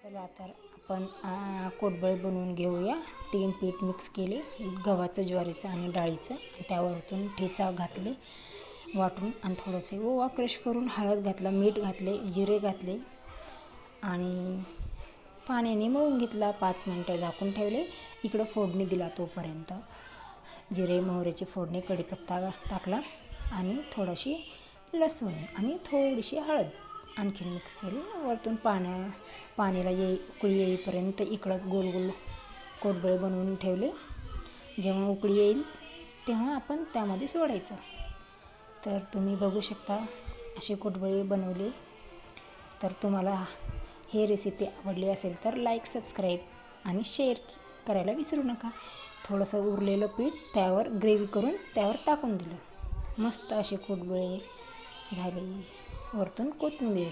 चला तर आपण कोडबळे बनवून घेऊया। 3 पीठ मिक्स केले, गव्हाचं, ज्वारीचं आणि डाळीचं। त्यावरतून ठेचा घातले वाटून आणि थोडेसे ओवा क्रश करून, हळद घातला, मीठ घातले, जिरे घातले आणि पाण्याने मळून घेतला। 5 मिनिटं झाकून ठेवले। इकडं फोडणी दिला तोपर्यंत जिरे मोहरीची फोडणी, कढीपत्ता टाकला आणि थोडीशी लसूण आणि थोडीशी हळद आणखीन मिक्स केली। वरतून पाण्याला उकळी येईपर्यंत इकडं गोल गोल कोडबळे बनवून ठेवले। जेव्हा उकळी येईल तेव्हा आपण त्यामध्ये सोडायचं। तर तुम्ही बघू शकता असे कोडबळे बनवले। तर तुम्हाला हे रेसिपी आवडली असेल तर लाईक, सबस्क्राईब आणि शेअर करायला विसरू नका। थोडंसं उरलेलं पीठ त्यावर ग्रेव्ही करून त्यावर टाकून दिलं। मस्त असे कोडबळे झाले। वरतून कोथिंबीर।